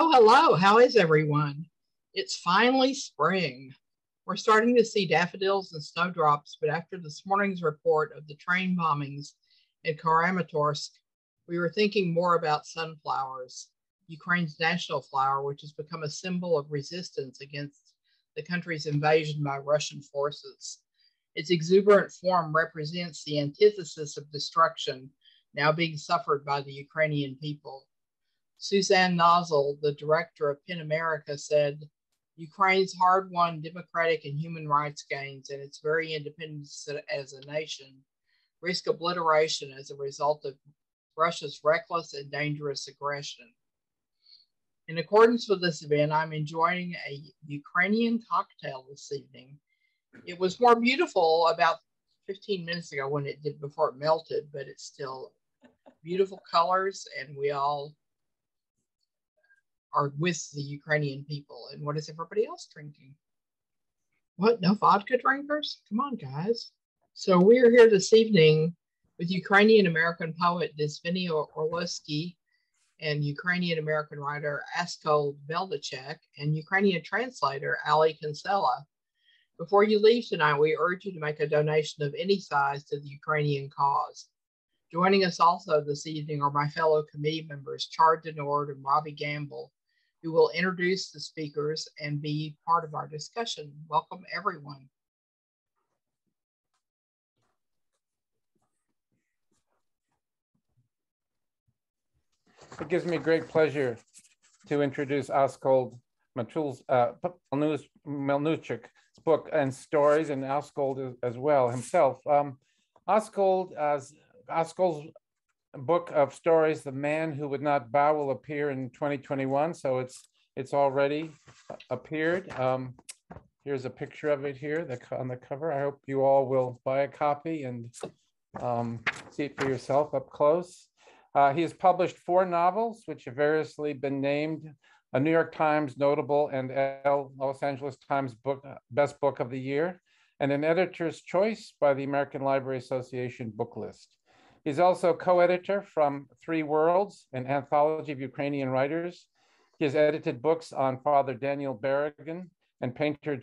Hello. How is everyone? It's finally spring. We're starting to see daffodils and snowdrops, but after this morning's report of the train bombings in Kramatorsk, we were thinking more about sunflowers, Ukraine's national flower, which has become a symbol of resistance against the country's invasion by Russian forces. Its exuberant form represents the antithesis of destruction now being suffered by the Ukrainian people. Suzanne Nozzle, the director of PEN America, said, Ukraine's hard-won democratic and human rights gains and its very independence as a nation risk obliteration as a result of Russia's reckless and dangerous aggression. In accordance with this event, I'm enjoying a Ukrainian cocktail this evening. It was more beautiful about 15 minutes ago when it did before it melted, but it's still beautiful colors, and we all are with the Ukrainian people. And what is everybody else drinking? What, no vodka drinkers? Come on, guys. So we are here this evening with Ukrainian-American poet Dzvinia Orlowsky and Ukrainian-American writer Askold Melnyczuk and Ukrainian translator Ali Kinsella. Before you leave tonight, we urge you to make a donation of any size to the Ukrainian cause. Joining us also this evening are my fellow committee members, Chard Denord and Robbie Gamble, who will introduce the speakers and be part of our discussion. Welcome, everyone. It gives me great pleasure to introduce Askold Melnyczuk's book and stories, and Askold as well himself. Askold's book of stories, The Man Who Would Not Bow, will appear in 2021, so it's already appeared. Here's a picture of it here on the cover. I hope you all will buy a copy and see it for yourself up close. He has published 4 novels, which have variously been named a New York Times notable and Los Angeles Times Best Book of the Year, and an editor's choice by the American Library Association Booklist. He's also co-editor from 3 Worlds, an anthology of Ukrainian writers. He has edited books on Father Daniel Berrigan and painter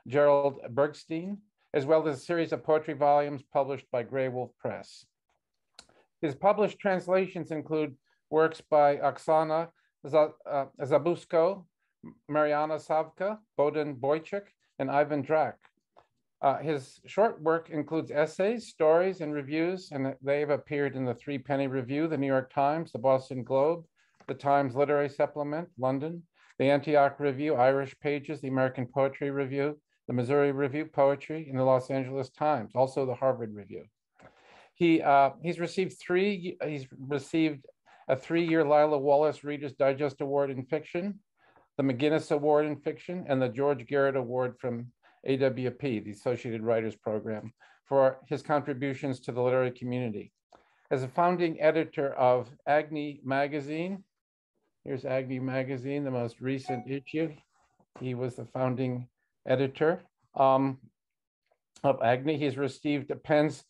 Gerald Bergstein, as well as a series of poetry volumes published by Grey Wolf Press. His published translations include works by Oksana Zabuzhko, Marjana Savka, Bohdan Boychuk, and Ivan Drach. His short work includes essays, stories, and reviews, and they have appeared in the 3 Penny Review, the New York Times, the Boston Globe, the Times Literary Supplement, London, the Antioch Review, Irish Pages, the American Poetry Review, the Missouri Review Poetry, and the Los Angeles Times, also the Harvard Review. He's received a 3-year Lila Wallace Reader's Digest Award in Fiction, the McGinnis Award in Fiction, and the George Garrett Award from AWP, the Associated Writers Program, for his contributions to the literary community. As a founding editor of Agni magazine, here's Agni magazine, the most recent issue. He was the founding editor of Agni. He's received a PEN's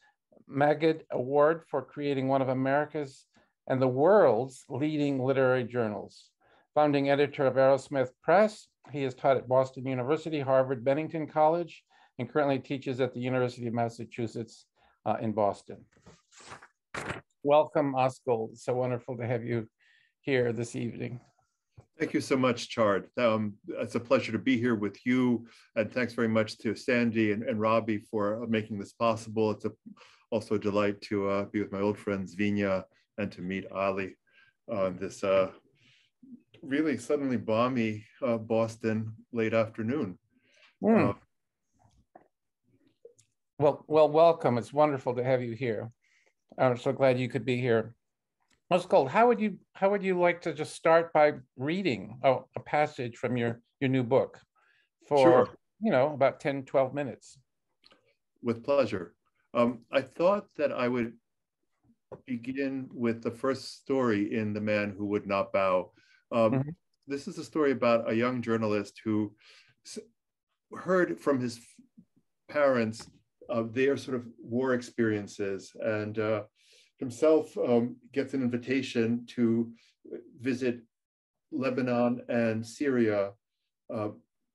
Magid Award for creating one of America's and the world's leading literary journals. Founding editor of Arrowsmith Press, he has taught at Boston University, Harvard, Bennington College, and currently teaches at the University of Massachusetts in Boston. Welcome, Askold. It's so wonderful to have you here this evening. Thank you so much, Chard. It's a pleasure to be here with you, and thanks very much to Sandy and Robbie for making this possible. It's also a delight to be with my old friend Dzvinia and to meet Ali on this really suddenly balmy Boston late afternoon. Well, welcome. It's wonderful to have you here. I'm so glad you could be here. Askold, how would you like to just start by reading a passage from your new book for, Sure. About 10, 12 minutes? With pleasure. I thought that I would begin with the first story in The Man Who Would Not Bow. This is a story about a young journalist who heard from his parents of their sort of war experiences, and himself gets an invitation to visit Lebanon and Syria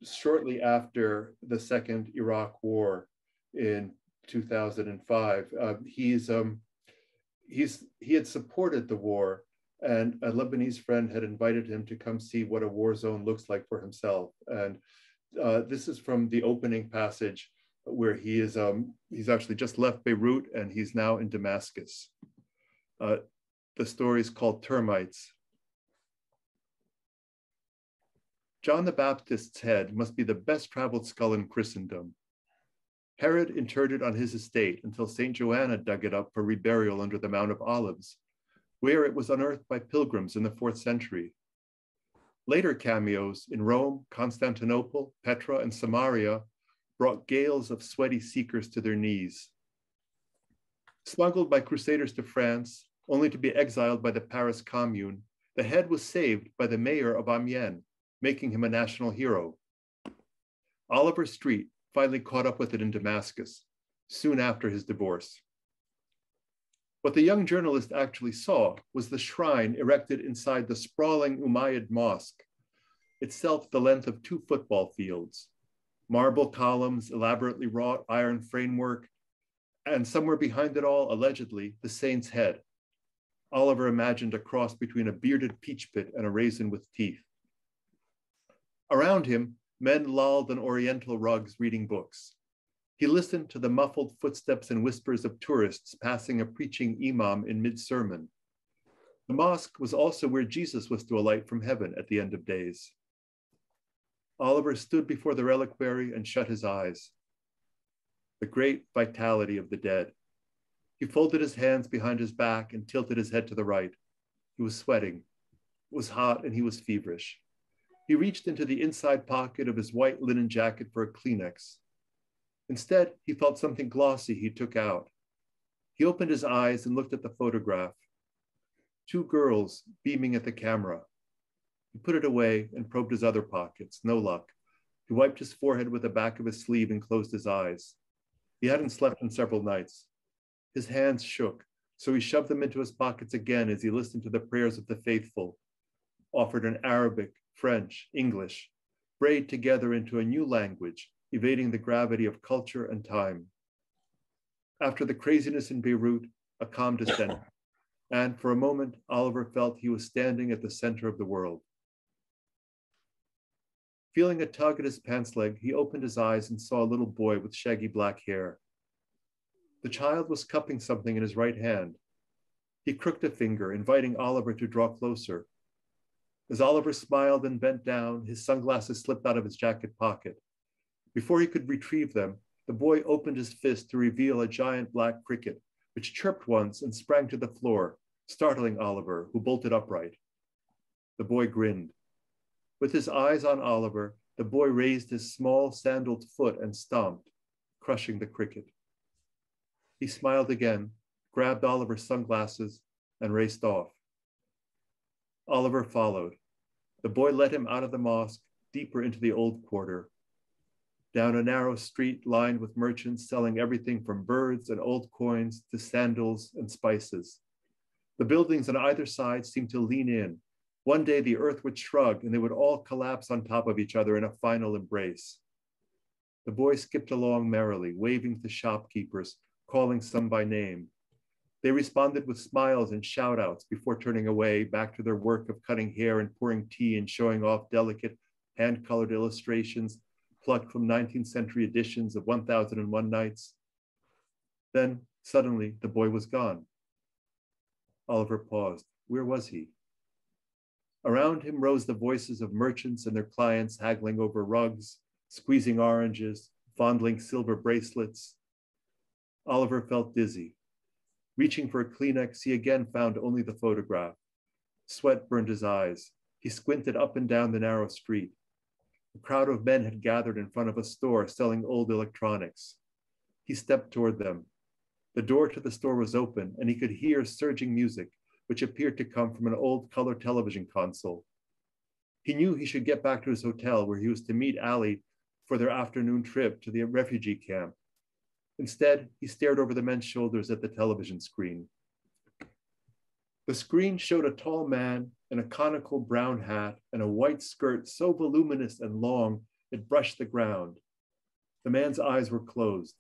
shortly after the Second Iraq War in 2005. He had supported the war, and a Lebanese friend had invited him to come see what a war zone looks like for himself. And this is from the opening passage where he's actually just left Beirut and he's now in Damascus. The story is called Termites. John the Baptist's head must be the best traveled skull in Christendom. Herod interred it on his estate until St. Joanna dug it up for reburial under the Mount of Olives, where it was unearthed by pilgrims in the 4th century. Later cameos in Rome, Constantinople, Petra, and Samaria brought gales of sweaty seekers to their knees. Smuggled by crusaders to France, only to be exiled by the Paris Commune, the head was saved by the mayor of Amiens, making him a national hero. Oliver Street finally caught up with it in Damascus, soon after his divorce. What the young journalist actually saw was the shrine erected inside the sprawling Umayyad mosque, itself the length of 2 football fields, marble columns, elaborately wrought iron framework, and somewhere behind it all, allegedly, the saint's head. Oliver imagined a cross between a bearded peach pit and a raisin with teeth. Around him, men lolled on oriental rugs reading books. He listened to the muffled footsteps and whispers of tourists passing a preaching imam in mid-sermon. The mosque was also where Jesus was to alight from heaven at the end of days. Oliver stood before the reliquary and shut his eyes. The great vitality of the dead. He folded his hands behind his back and tilted his head to the right. He was sweating. It was hot and he was feverish. He reached into the inside pocket of his white linen jacket for a Kleenex. Instead, he felt something glossy he took out. He opened his eyes and looked at the photograph. 2 girls beaming at the camera. He put it away and probed his other pockets. No luck. He wiped his forehead with the back of his sleeve and closed his eyes. He hadn't slept in several nights. His hands shook, so he shoved them into his pockets again as he listened to the prayers of the faithful, offered in Arabic, French, English, braid together into a new language, evading the gravity of culture and time. After the craziness in Beirut, a calm descended, and for a moment, Oliver felt he was standing at the center of the world. Feeling a tug at his pants leg, he opened his eyes and saw a little boy with shaggy black hair. The child was cupping something in his right hand. He crooked a finger, inviting Oliver to draw closer. As Oliver smiled and bent down, his sunglasses slipped out of his jacket pocket. Before he could retrieve them, the boy opened his fist to reveal a giant black cricket, which chirped once and sprang to the floor, startling Oliver, who bolted upright. The boy grinned. With his eyes on Oliver, the boy raised his small sandaled foot and stomped, crushing the cricket. He smiled again, grabbed Oliver's sunglasses, and raced off. Oliver followed. The boy led him out of the mosque, deeper into the old quarter, down a narrow street lined with merchants selling everything from birds and old coins to sandals and spices. The buildings on either side seemed to lean in. One day the earth would shrug and they would all collapse on top of each other in a final embrace. The boy skipped along merrily, waving to shopkeepers, calling some by name. They responded with smiles and shout-outs before turning away back to their work of cutting hair and pouring tea and showing off delicate hand-colored illustrations plucked from 19th century editions of 1001 Nights. Then, suddenly, the boy was gone. Oliver paused. Where was he? Around him rose the voices of merchants and their clients haggling over rugs, squeezing oranges, fondling silver bracelets. Oliver felt dizzy. Reaching for a Kleenex, he again found only the photograph. Sweat burned his eyes. He squinted up and down the narrow street. A crowd of men had gathered in front of a store selling old electronics. He stepped toward them. The door to the store was open, and he could hear surging music, which appeared to come from an old color television console. He knew he should get back to his hotel where he was to meet Ali for their afternoon trip to the refugee camp. Instead, he stared over the men's shoulders at the television screen. The screen showed a tall man in a conical brown hat and a white skirt so voluminous and long it brushed the ground. The man's eyes were closed.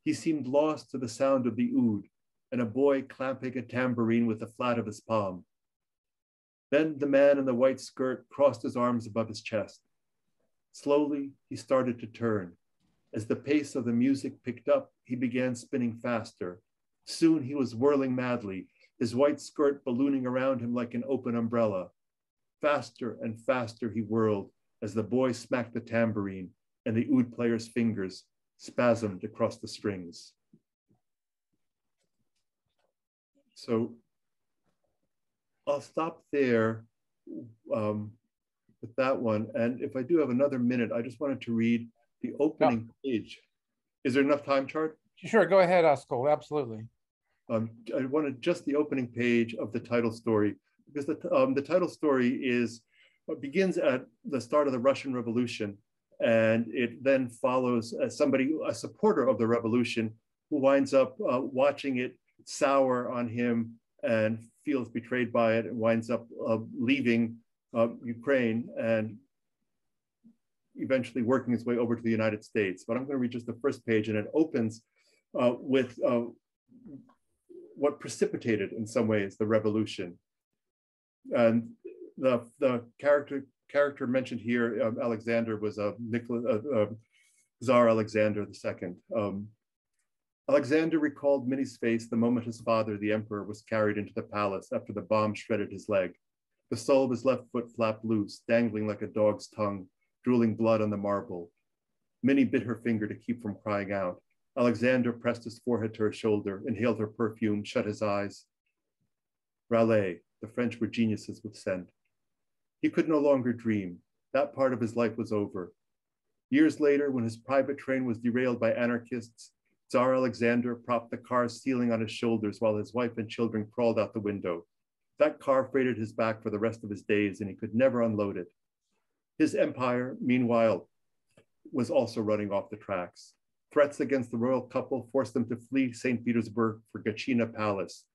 He seemed lost to the sound of the oud and a boy clamping a tambourine with the flat of his palm. Then the man in the white skirt crossed his arms above his chest. Slowly, he started to turn. As the pace of the music picked up, he began spinning faster. Soon he was whirling madly, his white skirt ballooning around him like an open umbrella. Faster and faster he whirled as the boy smacked the tambourine and the oud player's fingers spasmed across the strings. So I'll stop there with that one. And if I do have another minute, I just wanted to read the opening page. Is there enough time, Chart? Sure, go ahead, Askold, absolutely. I wanted just the opening page of the title story, because the title story begins at the start of the Russian Revolution, and it then follows a supporter of the revolution who winds up watching it sour on him and feels betrayed by it and winds up leaving Ukraine and eventually working his way over to the United States. But I'm going to read just the first page, and it opens with what precipitated in some ways the revolution. And the character mentioned here, Alexander, was Tsar Alexander II. Alexander recalled Minnie's face the moment his father, the emperor, was carried into the palace after the bomb shredded his leg. The sole of his left foot flapped loose, dangling like a dog's tongue, drooling blood on the marble. Minnie bit her finger to keep from crying out. Alexander pressed his forehead to her shoulder, inhaled her perfume, shut his eyes. Raleigh, the French were geniuses with scent. He could no longer dream. That part of his life was over. Years later, when his private train was derailed by anarchists, Tsar Alexander propped the car's ceiling on his shoulders while his wife and children crawled out the window. That car freighted his back for the rest of his days, and he could never unload it. His empire, meanwhile, was also running off the tracks. Threats against the royal couple forced them to flee St. Petersburg for Gatchina Palace.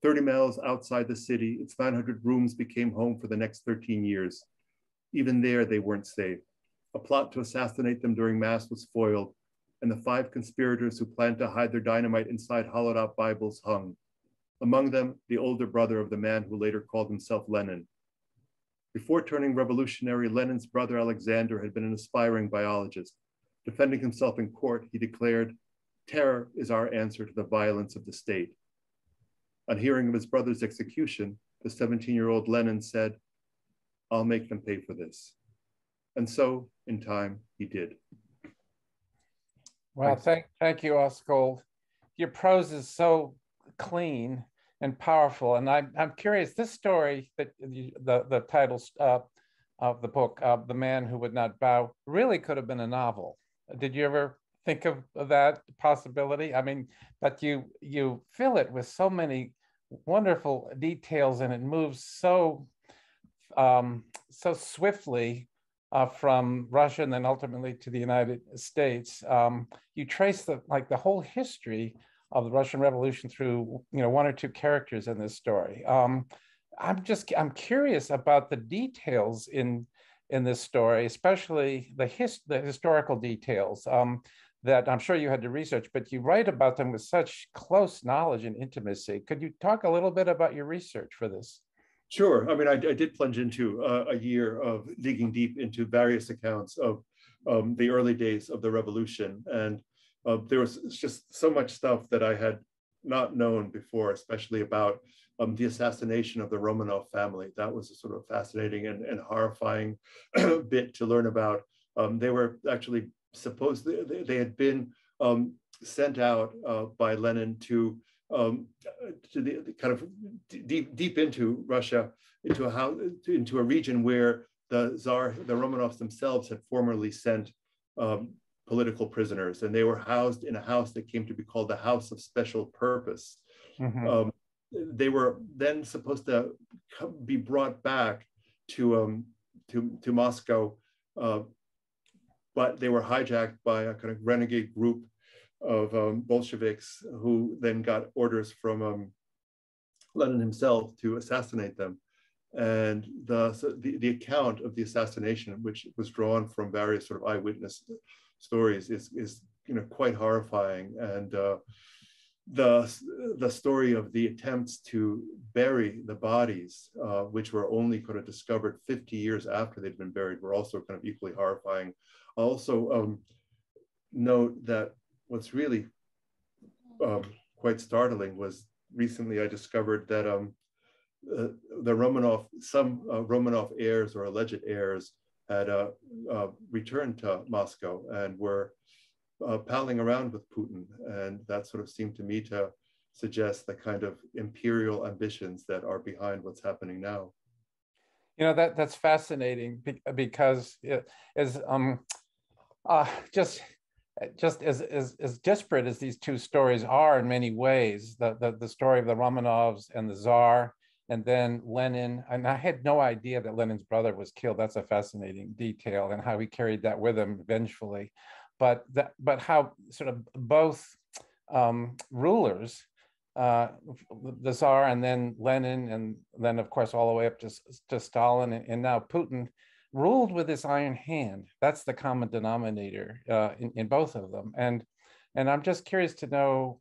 30 miles outside the city, its 900 rooms became home for the next 13 years. Even there, they weren't safe. A plot to assassinate them during Mass was foiled, and the 5 conspirators who planned to hide their dynamite inside hollowed-out Bibles hung. Among them, the older brother of the man who later called himself Lenin. Before turning revolutionary, Lenin's brother Alexander had been an aspiring biologist. Defending himself in court, he declared, "Terror is our answer to the violence of the state." On hearing of his brother's execution, the 17-year-old Lenin said, "I'll make them pay for this." And so, in time, he did. Well, thank you, Askold. Your prose is so clean and powerful, and I'm curious. This story, that the title of the book, "The Man Who Would Not Bow," really could have been a novel. Did you ever think of that possibility? I mean, but you fill it with so many wonderful details, and it moves so swiftly from Russia and then ultimately to the United States. You trace the whole history of the Russian Revolution through 1 or 2 characters in this story. I'm curious about the details in this story, especially the historical details that I'm sure you had to research, but you write about them with such close knowledge and intimacy. Could you talk a little bit about your research for this? Sure. I mean, I did plunge into a year of digging deep into various accounts of the early days of the revolution. And there was just so much stuff that I had not known before, especially about the assassination of the Romanov family. That was a sort of fascinating and horrifying bit to learn about. They were actually they had been sent out by Lenin to the kind of deep into Russia, into a region where the Tsar, the Romanovs themselves had formerly sent political prisoners, and they were housed in a house that came to be called the House of Special Purpose. Mm-hmm. They were then supposed to be brought back to Moscow, but they were hijacked by a kind of renegade group of Bolsheviks who then got orders from Lenin himself to assassinate them. And the account of the assassination, which was drawn from various sort of eyewitness stories, is quite horrifying. And the story of the attempts to bury the bodies, which were only kind of discovered 50 years after they'd been buried, were also kind of equally horrifying. I'll also note that what's really quite startling was recently I discovered that some Romanov heirs or alleged heirs had returned to Moscow and were palling around with Putin. And that sort of seemed to me to suggest the kind of imperial ambitions that are behind what's happening now. That's fascinating because just as disparate as these two stories are in many ways, the story of the Romanovs and the Tsar, and then Lenin. And I had no idea that Lenin's brother was killed. That's a fascinating detail, and how he carried that with him vengefully. But how sort of both rulers, the Tsar and then Lenin, and then of course all the way up to Stalin and now Putin, ruled with this iron hand. That's the common denominator in both of them. And I'm just curious to know,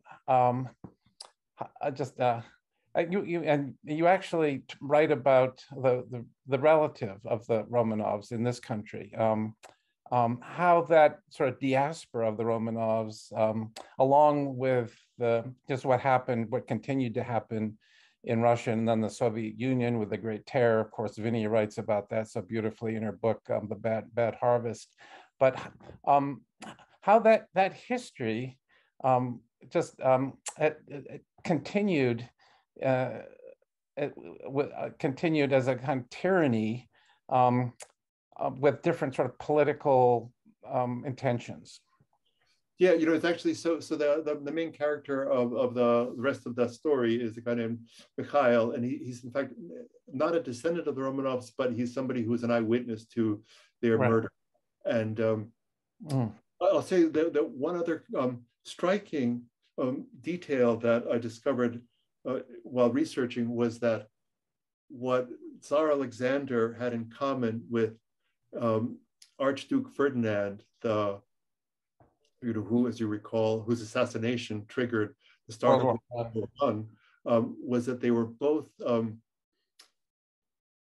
you actually write about the relative of the Romanovs in this country, how that sort of diaspora of the Romanovs, along with what continued to happen in Russia and then the Soviet Union with the Great Terror. Of course, Dzvinia writes about that so beautifully in her book, The Bad Harvest. But how that history continued continued as a kind of tyranny with different sort of political intentions. Yeah, it's actually so the main character of the rest of the story is a guy named Mikhail, and he's in fact not a descendant of the Romanovs, but he's somebody who was an eyewitness to their murder. And I'll say that one other striking detail that I discovered while researching was that what Tsar Alexander had in common with Archduke Ferdinand, who, as you recall, whose assassination triggered the start of World War I, was that they were both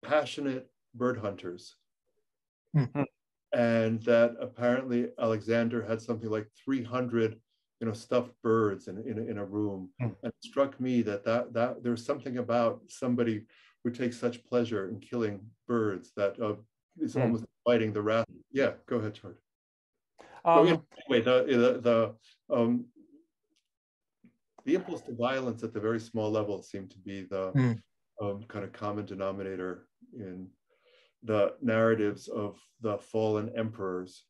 passionate bird hunters. Mm-hmm. And that apparently Alexander had something like 300 stuffed birds in a room. And it struck me that there's something about somebody who takes such pleasure in killing birds that is almost fighting the wrath. Yeah, go ahead, George. Anyway, the impulse to violence at the very small level seemed to be the kind of common denominator in the narratives of the fallen emperors.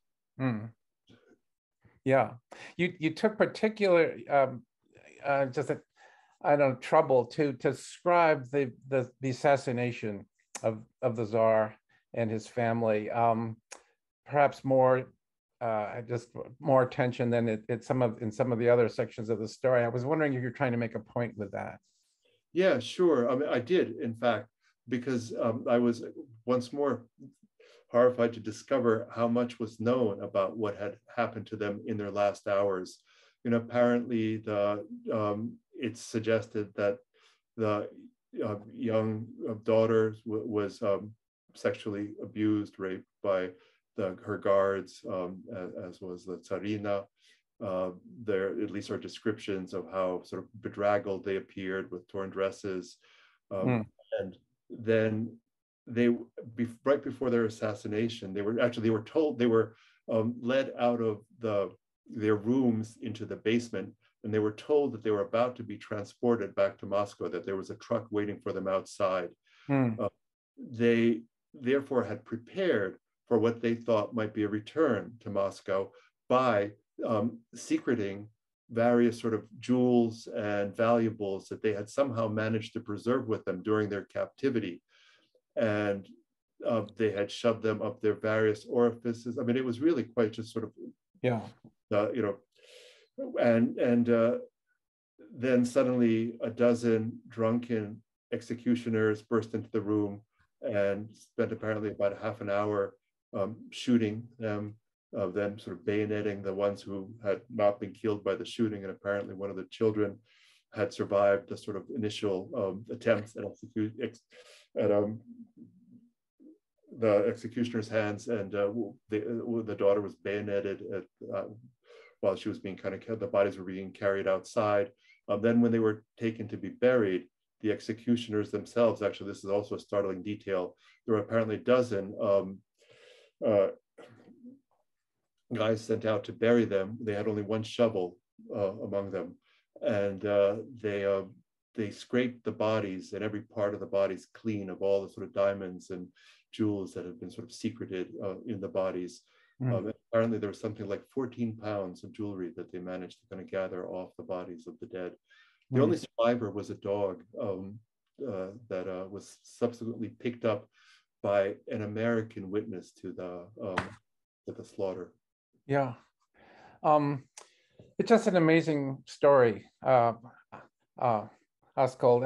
Yeah, you took particular trouble to describe the assassination of the Tsar and his family, perhaps more attention than in some of the other sections of the story. I was wondering if you're trying to make a point with that. Yeah, sure. I mean, I did, in fact, because I was once more horrified to discover how much was known about what had happened to them in their last hours. Apparently it's suggested that the young daughter was sexually abused, raped by her guards, as was the Tsarina. There at least are descriptions of how sort of bedraggled they appeared with torn dresses. And then right before their assassination, they were told they were led out of their rooms into the basement, and they were told that they were about to be transported back to Moscow, that there was a truck waiting for them outside. They therefore had prepared for what they thought might be a return to Moscow by secreting various sort of jewels and valuables that they had somehow managed to preserve with them during their captivity. And they had shoved them up their various orifices. I mean, it was really quite just sort of, and then suddenly a dozen drunken executioners burst into the room, and spent apparently about half an hour shooting them, then sort of bayoneting the ones who had not been killed by the shooting. And apparently one of the children had survived the sort of initial attempts at the executioner's hands, and the daughter was bayoneted while she was being the bodies were being carried outside. Then when they were taken to be buried, the executioners themselves, actually, this is also a startling detail, there were apparently a dozen guys sent out to bury them. They had only one shovel among them, and they scraped the bodies and every part of the bodies clean of all the sort of diamonds and jewels that have been sort of secreted in the bodies. Apparently there was something like 14 pounds of jewelry that they managed to kind of gather off the bodies of the dead. The only survivor was a dog that was subsequently picked up by an American witness to the slaughter. Yeah, it's just an amazing story, Askold,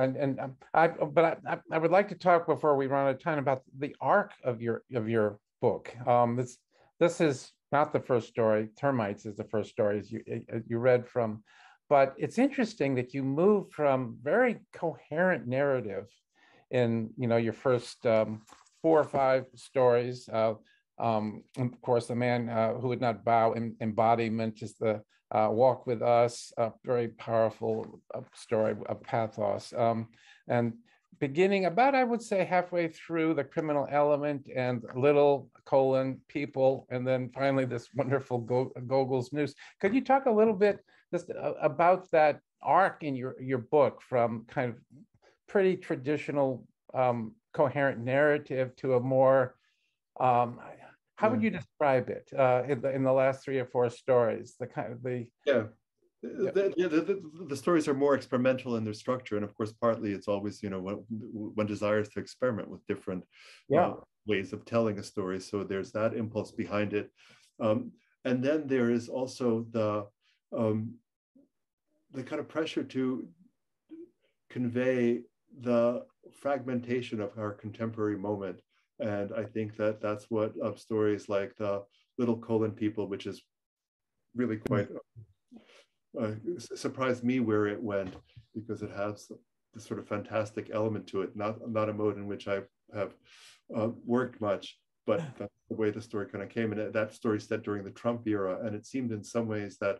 and I would like to talk before we run out of time about the arc of your book. This is not the first story. Termites is the first story, as you read from, but it's interesting that you move from very coherent narrative in your first 4 or 5 stories. Of course, the man who would not bow, embodiment is the Walk With Us, a very powerful story of pathos. And beginning about, I would say, halfway through the criminal element and little people, and then finally this wonderful Gogol's Noose. Could you talk a little bit just about that arc in your book from kind of pretty traditional coherent narrative to a more how would you describe it in the last 3 or 4 stories? The stories are more experimental in their structure, and of course, partly it's always one desires to experiment with different ways of telling a story. So there's that impulse behind it, and then there is also the kind of pressure to convey the fragmentation of our contemporary moment. And I think that that's what stories like the Little People, which is really quite surprised me where it went, because it has this sort of fantastic element to it, not a mode in which I have worked much, but that's the way the story kind of came. And that story set during the Trump era, and it seemed in some ways that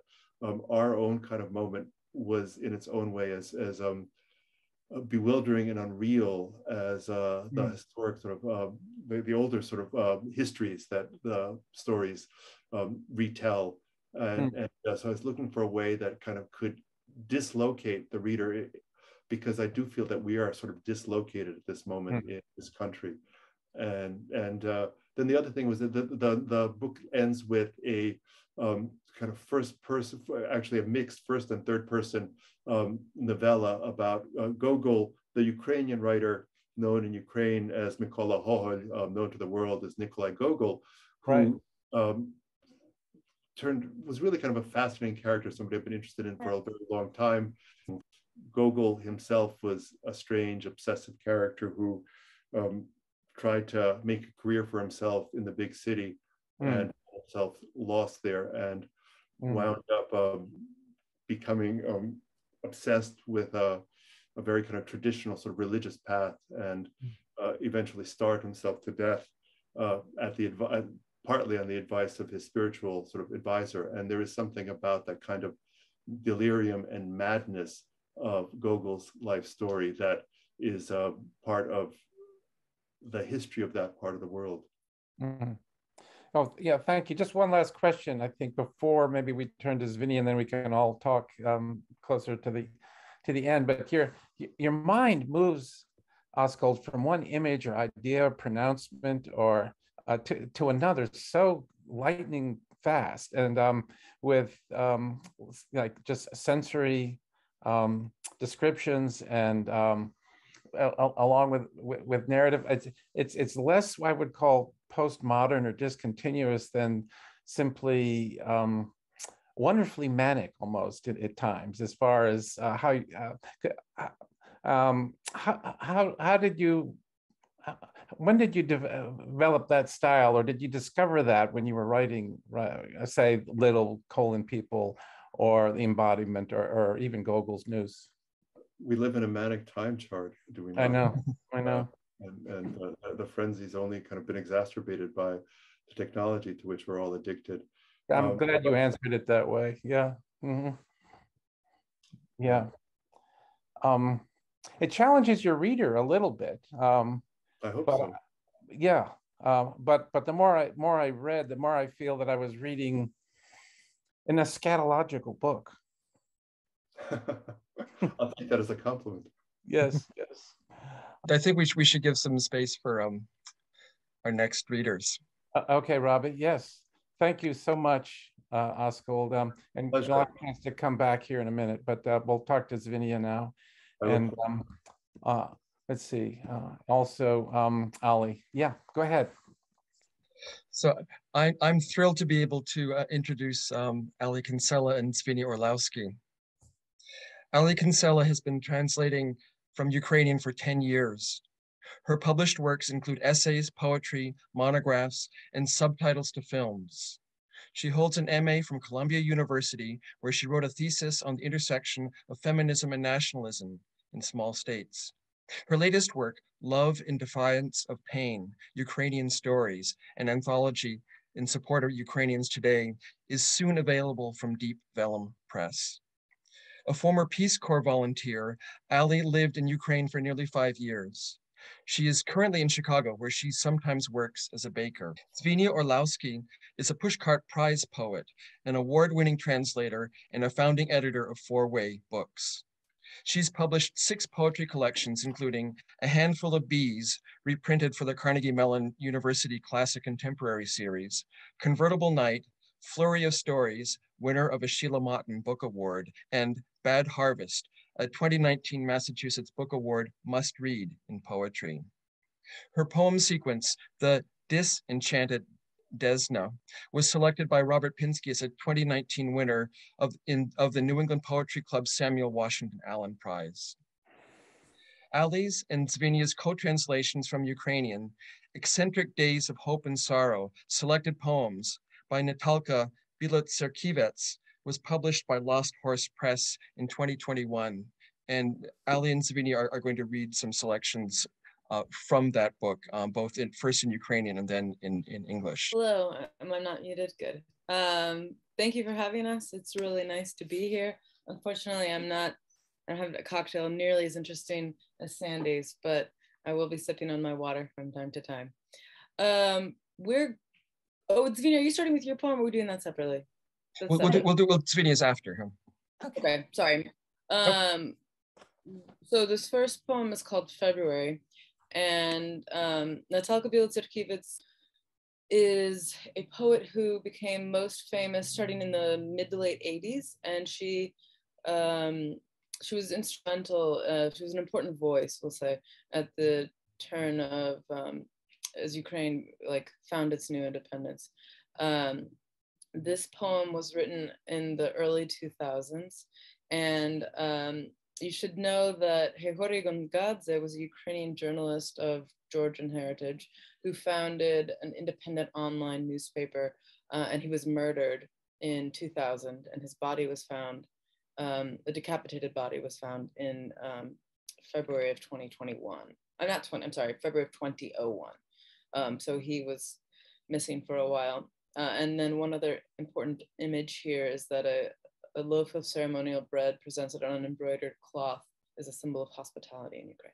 our own kind of moment was in its own way as bewildering and unreal as the historic sort of the older sort of histories that the stories retell, and so I was looking for a way that kind of could dislocate the reader, because I do feel that we are sort of dislocated at this moment in this country, and then the other thing was that the book ends with a kind of first person, actually a mixed first and third person novella about Gogol, the Ukrainian writer known in Ukraine as Mykola Hohol, known to the world as Nikolai Gogol, who was really kind of a fascinating character, somebody I've been interested in for a very long time. Gogol himself was a strange, obsessive character who tried to make a career for himself in the big city and himself lost there and wound up becoming partly with a very kind of traditional sort of religious path, and eventually starved himself to death partly on the advice of his spiritual sort of advisor. And there is something about that kind of delirium and madness of Gogol's life story that is part of the history of that part of the world. Oh, yeah, thank you. Just one last question, I think, before maybe we turn to Dzvinia, and then we can all talk closer to the end. But your mind moves, Askold, from one image or idea or pronouncement or to another so lightning fast, and with like just sensory descriptions and along with narrative. It's less I would call postmodern or discontinuous than simply wonderfully manic almost at times, as far as how did you when did you develop that style, or did you discover that when you were writing, say, Little People, or The Embodiment, or even Gogol's Noose? We live in a manic time chart, do we not? I know. And the frenzy's only kind of been exacerbated by the technology to which we're all addicted. I'm glad you answered it that way. Yeah. Mm-hmm. Yeah. It challenges your reader a little bit. I hope so. Yeah. But the more I read, the more I feel that I was reading an eschatological book. I'll take that as a compliment. Yes, yes. I think we should give some space for our next readers. Okay, Robbie. Yes. Thank you so much, Askold. And you'll have a chance to come back here in a minute, but we'll talk to Dzvinia now. And let's see. Also, Ali. Yeah, go ahead. So I'm thrilled to be able to introduce Ali Kinsella and Dzvinia Orlowsky. Ali Kinsella has been translating from Ukrainian for 10 years. Her published works include essays, poetry, monographs, and subtitles to films. She holds an MA from Columbia University, where she wrote a thesis on the intersection of feminism and nationalism in small states. Her latest work, Love in Defiance of Pain, Ukrainian Stories, an anthology in support of Ukrainians today, is soon available from Deep Vellum Press. A former Peace Corps volunteer, Ali lived in Ukraine for nearly 5 years. She is currently in Chicago, where she sometimes works as a baker. Dzvinia Orlowsky is a Pushcart Prize poet, an award-winning translator, and a founding editor of Four Way Books. She's published 6 poetry collections, including A Handful of Bees, reprinted for the Carnegie Mellon University Classic Contemporary Series, Convertible Night, Flurry of Stories, winner of a Sheila Motten Book Award, and Bad Harvest, a 2019 Massachusetts Book Award must read in poetry. Her poem sequence, The Disenchanted Desna, was selected by Robert Pinsky as a 2019 winner of the New England Poetry Club Samuel Washington Allen Prize. Ali's and Dzvinia's co-translations from Ukrainian, Eccentric Days of Hope and Sorrow, Selected Poems by Natalka Bielotserkiewicz, was published by Lost Horse Press in 2021. And Ali and Dzvinia are going to read some selections from that book, both first in Ukrainian and then in English. Hello, am I not muted? Good. Thank you for having us. It's really nice to be here. Unfortunately, I don't have a cocktail nearly as interesting as Sandy's, but I will be sipping on my water from time to time. Dzvinia, are you starting with your poem, or are we doing that separately? We'll do Dzvinia's after him. Okay, sorry. So this first poem is called February, and Natalka Bielotserkiewicz is a poet who became most famous starting in the mid to late 80s, and she was instrumental, she was an important voice, we'll say, at the turn of, as Ukraine found its new independence. This poem was written in the early 2000s, and you should know that Hehory Gongadze was a Ukrainian journalist of Georgian heritage who founded an independent online newspaper, and he was murdered in 2000, and his body was found, a decapitated body was found in February of 2021. February of 2001. So he was missing for a while. And then one other important image here is that a loaf of ceremonial bread presented on an embroidered cloth is a symbol of hospitality in Ukraine.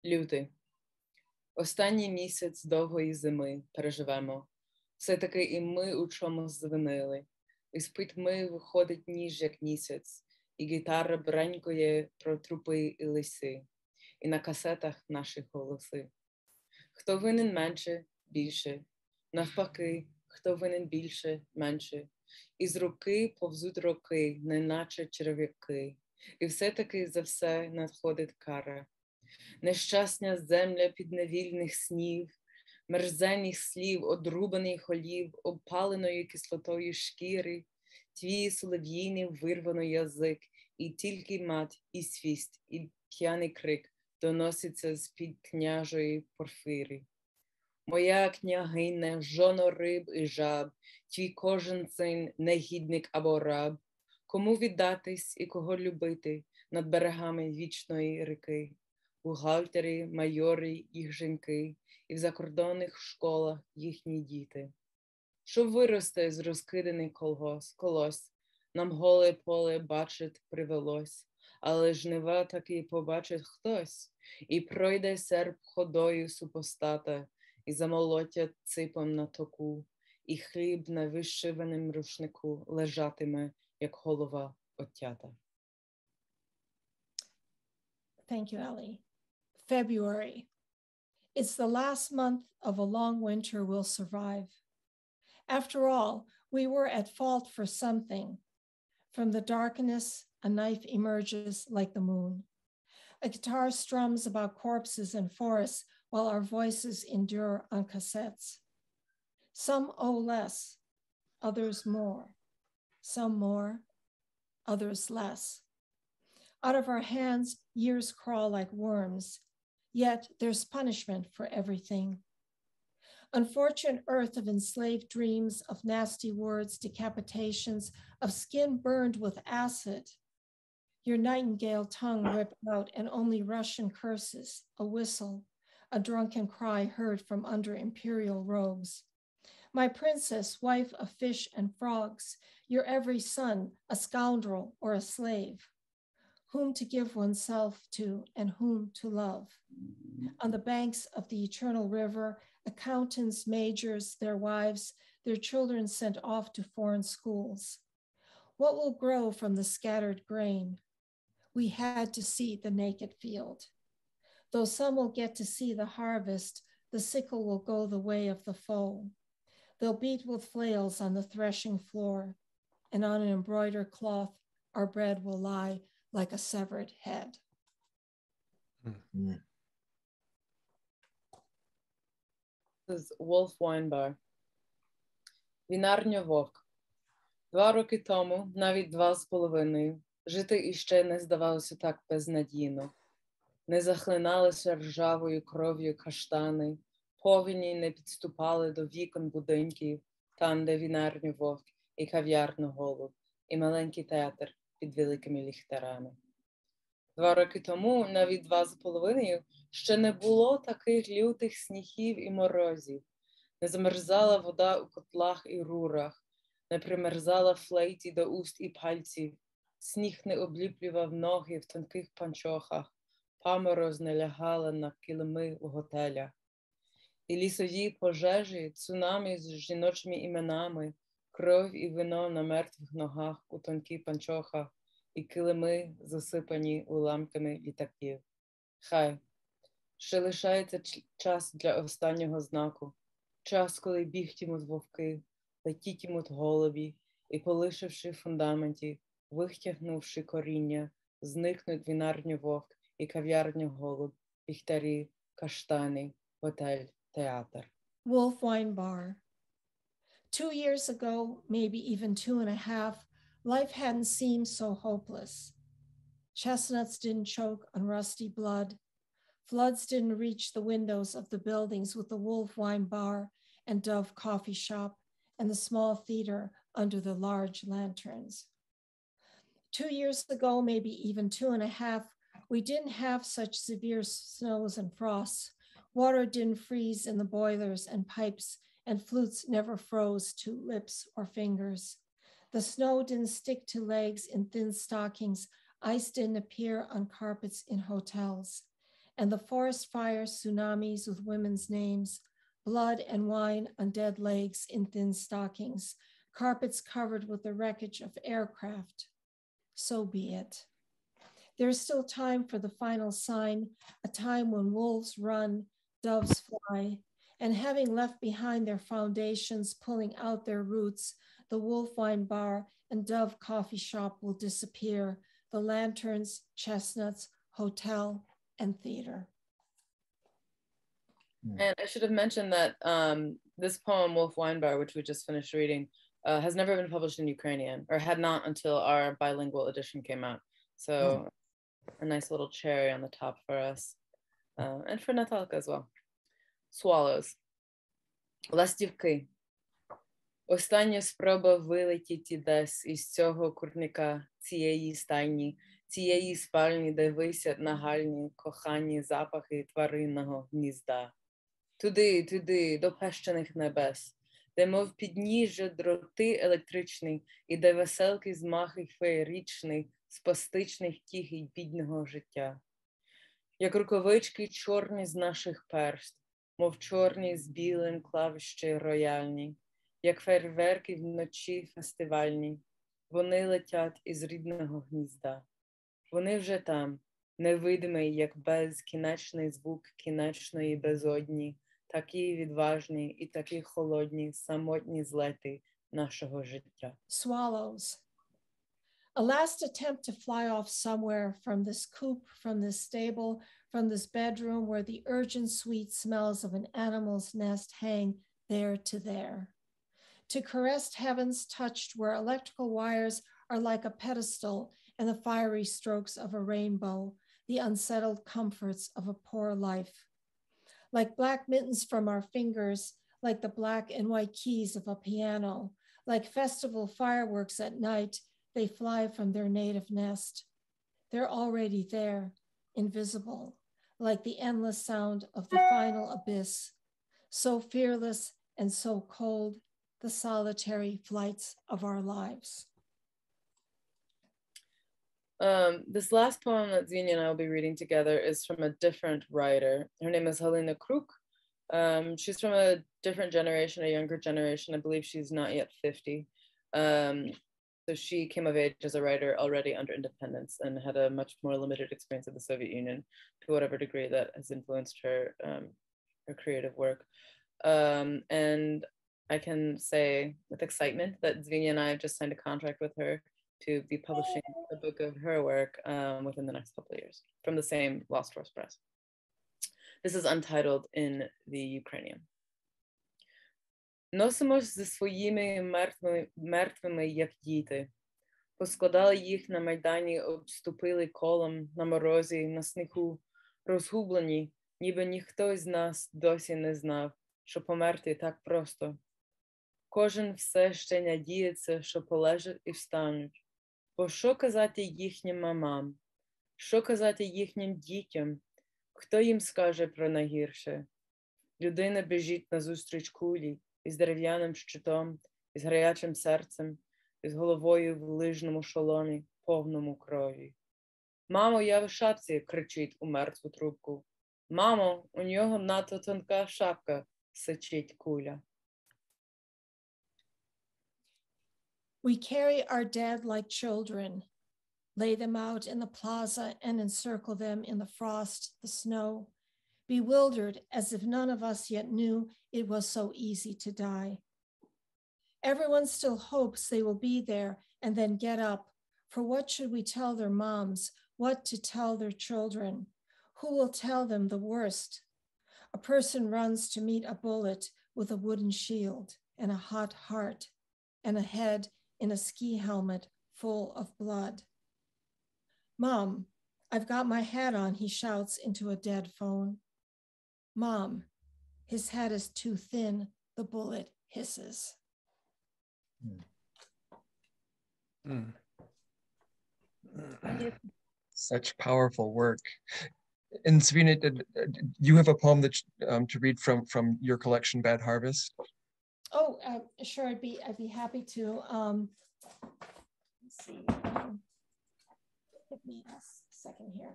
Лютий. Останній місяць довгої зими переживемо. Все-таки і ми у чомусь звинили. Із пітьми виходить ніж, як місяць, і гітара бренькає про трупи і лиси, і на касетах наші голоси. Хто винен менше, більше, навпаки, хто винен більше, менше, і з руки повзуть роки, неначе черв'яки, і все-таки за все надходить кара. Нещасня земля підневільних снів, мерзенних слів, одрубаних голів, опаленої кислотою шкіри, твій солов'їний вирвано язик, і тільки мать, і свість, і п'яний крик доноситься з-під княжої Порфири. Моя княгине, жоно риб і жаб, твій кожен син негідник або раб, кому віддатись і кого любити над берегами вічної ріки, бухгалтери, майори, їх жінки, і в закордонних школах їхні діти. Що виросте з розкиданий колос, нам голе поле бачить привелось, але жнива таки побачить хтось, і пройде серп ходою супостата, і замолотять ципом на току, і хліб на вишиваним рушнику лежатиме, як голова оттята. Thank you, Ali. February. It's the last month of a long winter we'll survive. After all, we were at fault for something. From the darkness, a knife emerges like the moon. A guitar strums about corpses and forests while our voices endure on cassettes. Some owe less, others more. Some more, others less. Out of our hands, years crawl like worms, yet there's punishment for everything. Unfortunate earth of enslaved dreams, of nasty words, decapitations, of skin burned with acid. Your nightingale tongue ripped out and only Russian curses, a whistle, a drunken cry heard from under imperial robes. My princess, wife of fish and frogs, your every son, a scoundrel or a slave. Whom to give oneself to and whom to love. On the banks of the eternal river, accountants, majors, their wives, their children sent off to foreign schools. What will grow from the scattered grain? We had to see the naked field. Though some will get to see the harvest, the sickle will go the way of the foe. They'll beat with flails on the threshing floor, and on an embroidered cloth, our bread will lie like a severed head. This is Wolf Weinbar. Вінарня Вовк. 2 роки тому, навіть 2,5, жити іще не здавалося так безнадійно. Не захлиналися ржавою кров'ю каштани, повені не підступали до вікон будинків, там, де вінарню Вовк і кав'ярну Голуб, і маленький театр під великими ліхтарами. 2 роки тому, навіть 2,5, ще не було таких лютих снігів і морозів. Не замерзала вода у котлах і рурах, не примерзала флейті до уст і пальців, сніг не обліплював ноги в тонких панчохах, памороз не лягала на килими в готелях. І лісові пожежі, цунамі з жіночими іменами, кров і вино на мертвих ногах у тонких панчохах, і килими, засипані уламками літаків. Хай, ще лишається час для останнього знаку, час, коли бігтімуть вовки, летітимуть голубі, і, полишивши фундаменті, витягнувши коріння, зникнуть вінарню Вовк і кав'ярню Голуб, ліхтарі, каштани, готель, театр. Wolf Wine Bar. 2 years ago, maybe even 2.5, life hadn't seemed so hopeless. Chestnuts didn't choke on rusty blood. Floods didn't reach the windows of the buildings with the Wolf Wine Bar and Dove Coffee Shop and the small theater under the large lanterns. 2 years ago, maybe even 2.5, we didn't have such severe snows and frosts. Water didn't freeze in the boilers and pipes, and flutes never froze to lips or fingers. The snow didn't stick to legs in thin stockings. Ice didn't appear on carpets in hotels. And the forest fire tsunamis with women's names, blood and wine on dead legs in thin stockings, carpets covered with the wreckage of aircraft. So be it. There's still time for the final sign, a time when wolves run, doves fly, and having left behind their foundations, pulling out their roots, the Wolf Wine Bar and Dove Coffee Shop will disappear, the lanterns, chestnuts, hotel, and theater. And I should have mentioned that this poem, Wolf Wine Bar, which we just finished reading, has never been published in Ukrainian, or had not until our bilingual edition came out. So a nice little cherry on the top for us. and for Natalka as well. Swallows. Ластівки. Остання спроба вилетіти десь із цього курника, цієї стайні, цієї спальні, де висять нагальні, кохані запахи тваринного гнізда. Туди, туди, до пещених небес, де мов підніжжя дроти електричний, і де веселки змахи феєричний, спастичних тіх і бідного життя. Як рукавички чорні з наших перст, мов чорні з білим клавіші рояльні, як фейерверки вночі фестивальні, вони летять із рідного гнізда. Вони вже там, невидимий, як безкінечний звук кінечної безодні, такі відважні і такі холодні, самотні злети нашого життя. Swallows. A last attempt to fly off somewhere from this coop, from this stable, from this bedroom where the urgent sweet smells of an animal's nest hang there to there. To caress heavens touched where electrical wires are like a pedestal and the fiery strokes of a rainbow, the unsettled comforts of a poor life. Like black mittens from our fingers, like the black and white keys of a piano, like festival fireworks at night, they fly from their native nest. They're already there, invisible, like the endless sound of the final abyss, so fearless and so cold, the solitary flights of our lives. This last poem that Dzvinia and I will be reading together is from a different writer. Her name is Helena Crook. She's from a different generation, a younger generation. I believe she's not yet 50. So she came of age as a writer already under independence and had a much more limited experience of the Soviet Union to whatever degree that has influenced her, her creative work. And I can say with excitement that Dzvinia and I have just signed a contract with her to be publishing a book of her work within the next couple of years from the same Lost Horse Press. This is Untitled in the Ukrainian. Носимось зі своїми мертвими, як діти. Поскладали їх на майдані, обступили колом, на морозі, на снігу, розгублені, ніби ніхто з нас досі не знав, що померти так просто. Кожен все ще надіється, що полежать і встануть. Бо що казати їхнім мамам? Що казати їхнім дітям? Хто їм скаже про найгірше? Людина біжить назустріч кулі, із дерев'яним щитом, із гарячим серцем, із головою в лижному шоломі, повному крові. «Мамо, я в шапці!» – кричить у мертву трубку. «Мамо, у нього надто тонка шапка!» – сичить куля. We carry our dead like children, lay them out in the plaza and encircle them in the frost, the snow, bewildered as if none of us yet knew it was so easy to die. Everyone still hopes they will be there and then get up, for what should we tell their moms, what to tell their children? Who will tell them the worst? A person runs to meet a bullet with a wooden shield and a hot heart and a head in a ski helmet full of blood. Mom, I've got my hat on, he shouts into a dead phone. Mom, his hat is too thin, the bullet hisses. Such powerful work. And Dzvinia, you have a poem that to read from your collection, Bad Harvest? Oh, sure, I'd be happy to. Let's see. Give me a second here.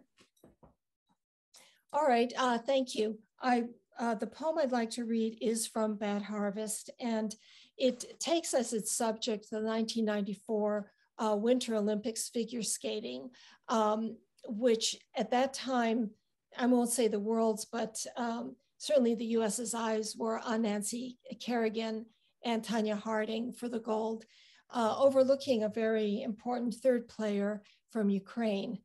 All right, thank you. The poem I'd like to read is from Bad Harvest, and it takes as its subject the 1994 Winter Olympics figure skating, which at that time, I won't say the world's, but certainly the US's eyes were on Nancy Kerrigan and Tanya Harding for the gold, overlooking a very important third player from Ukraine.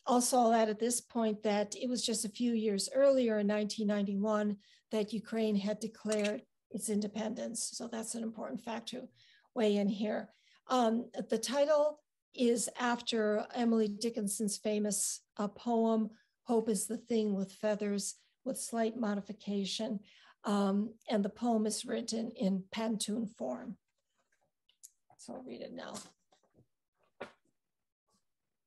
Also, I'll add at this point that it was just a few years earlier in 1991 that Ukraine had declared its independence. So that's an important fact to weigh in here. The title is after Emily Dickinson's famous poem, Hope is the thing with feathers, with slight modification. And the poem is written in pantoon form. So I'll read it now.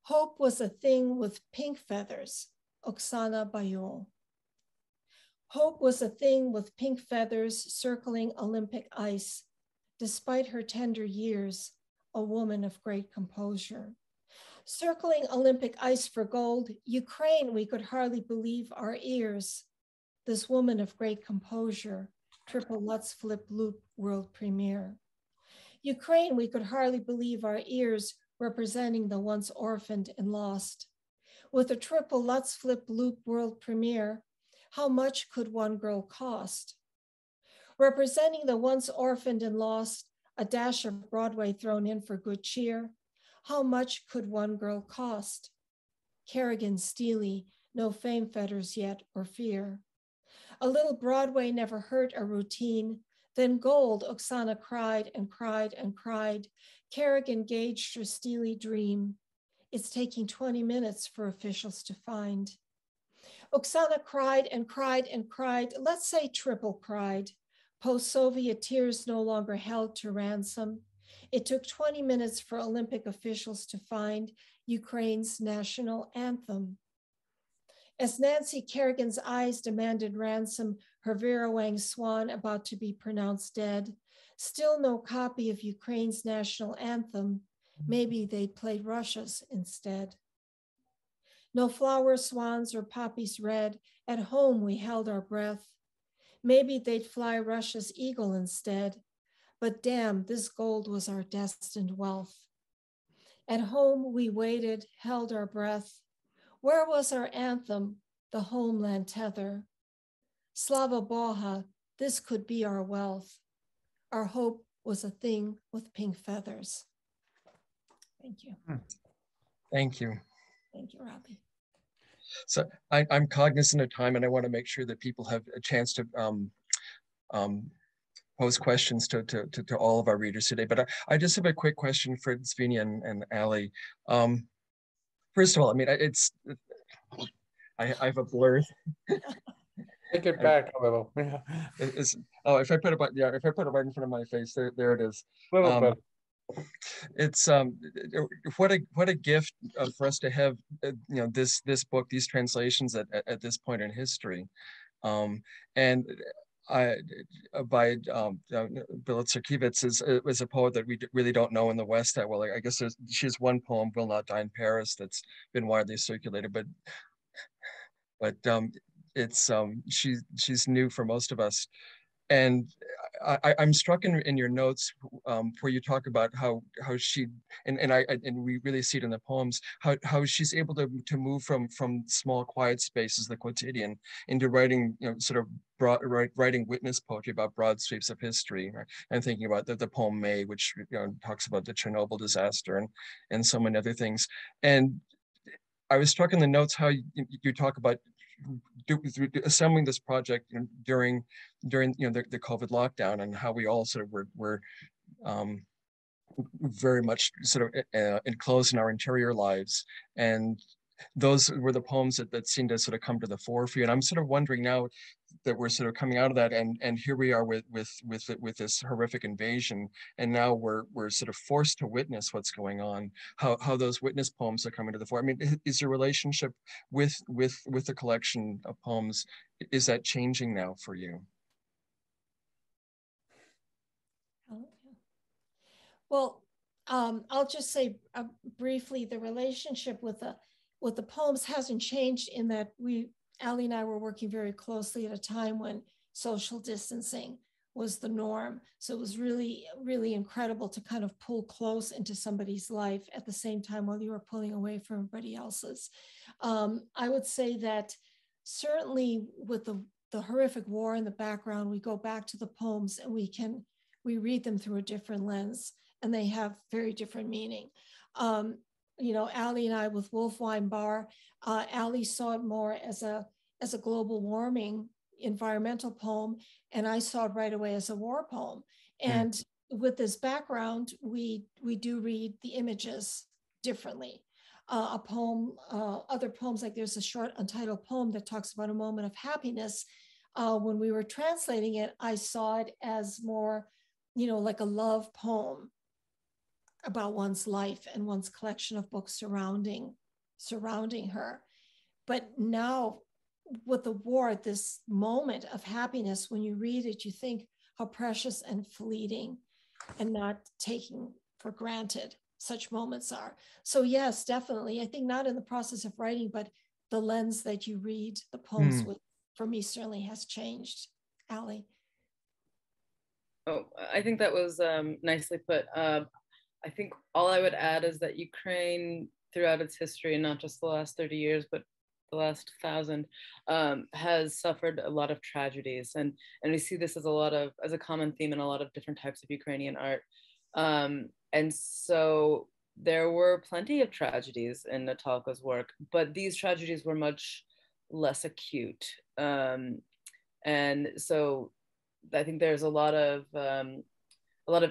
Hope was a thing with pink feathers, Oksana Zabuzhko. Hope was a thing with pink feathers circling Olympic ice, despite her tender years, a woman of great composure. Circling Olympic ice for gold, Ukraine, we could hardly believe our ears. This woman of great composure, triple Lutz Flip Loop world premiere. Ukraine, we could hardly believe our ears, representing the once orphaned and lost. With a triple Lutz Flip Loop world premiere, how much could one girl cost? Representing the once orphaned and lost, a dash of Broadway thrown in for good cheer, how much could one girl cost? Kerrigan, Steely, no fame fetters yet or fear. A little Broadway never hurt a routine. Then gold, Oksana cried and cried and cried. Kerrigan gauged her steely dream. It's taking 20 minutes for officials to find. Oksana cried and cried and cried. Let's say triple cried. Post-Soviet tears no longer held to ransom. It took 20 minutes for Olympic officials to find Ukraine's national anthem. As Nancy Kerrigan's eyes demanded ransom, her Vera Wang swan about to be pronounced dead, still no copy of Ukraine's national anthem. Maybe they played Russia's instead. No flower swans or poppies red. At home we held our breath. Maybe they'd fly Russia's eagle instead. But damn, this gold was our destined wealth. At home we waited, held our breath. Where was our anthem, the homeland tether? Slava Boha, this could be our wealth. Our hope was a thing with pink feathers. Thank you. Thank you. Thank you, Robbie. So I'm cognizant of time, and I want to make sure that people have a chance to pose questions to all of our readers today. But I just have a quick question for Dzvinia and Ali. First of all, I mean, I have a blur. Take it back a little. Oh, if I put it, if I put it right in front of my face, there it is. A little bit. It's what a gift for us to have this book, these translations at this point in history, and by Bill Tsarkiewicz is a poet that we really don't know in the West that well. I guess she has one poem, "Will Not Die in Paris," that's been widely circulated, but it's she's new for most of us. And I'm struck in your notes where you talk about how she and we really see it in the poems how she's able to move from small quiet spaces, the quotidian, into writing sort of writing witness poetry about broad sweeps of history. Right? And thinking about the poem May, which talks about the Chernobyl disaster and so many other things. And I was struck in the notes how you talk about assembling this project during the COVID lockdown, and how we all sort of were very much sort of enclosed in our interior lives, and those were the poems that seemed to sort of come to the fore for you. And I'm sort of wondering now that we're sort of coming out of that, and here we are with this horrific invasion, and now we're sort of forced to witness what's going on. How those witness poems are coming to the fore. I mean, is your relationship with the collection of poems, is that changing now for you? Well, I'll just say briefly, the relationship with the poems hasn't changed in that Ali and I were working very closely at a time when social distancing was the norm. So it was really, really incredible to kind of pull close into somebody's life at the same time while you were pulling away from everybody else's. I would say that certainly with the horrific war in the background, we go back to the poems and we read them through a different lens, and they have very different meaning. Ali and I with Wolf Wine Bar, Ali saw it more as a global warming environmental poem, and I saw it right away as a war poem. And with this background, we do read the images differently. a poem, other poems, like there's a short untitled poem that talks about a moment of happiness. When we were translating it, I saw it as more, like a love poem about one's life and one's collection of books surrounding her. But now with the war, this moment of happiness, when you read it, you think how precious and fleeting and not taking for granted such moments are. So yes, definitely. I think not in the process of writing, but the lens that you read the poems with, for me, certainly has changed. Ali? Oh, I think that was nicely put. I think all I would add is that Ukraine, throughout its history, and not just the last 30 years, but the last 1,000, has suffered a lot of tragedies, and we see this as a common theme in a lot of different types of Ukrainian art. And so there were plenty of tragedies in Natalka's work, but these tragedies were much less acute. And so I think there's a lot of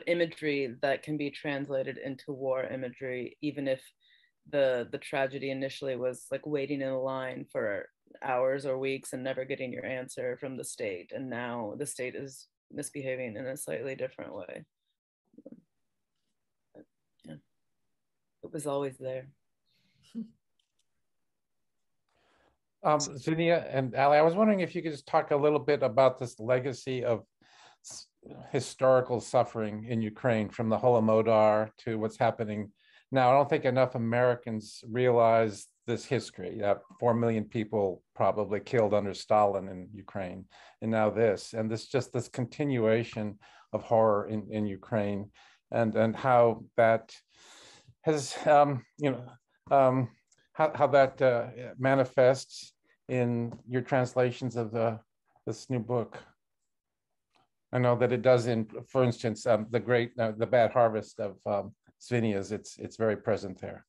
imagery that can be translated into war imagery, even if the tragedy initially was like waiting in a line for hours or weeks and never getting your answer from the state. And now the state is misbehaving in a slightly different way. But, yeah, it was always there. Dzvinia and Ali, I was wondering if you could just talk a little bit about this legacy of historical suffering in Ukraine, from the Holodomor to what's happening now. I don't think enough Americans realize this history, that 4 million people probably killed under Stalin in Ukraine, and now this, and this continuation of horror in Ukraine, and how that has, how that manifests in your translations of this new book. I know that it does in, for instance, the Bad Harvest of Dzvinia's. It's very present there.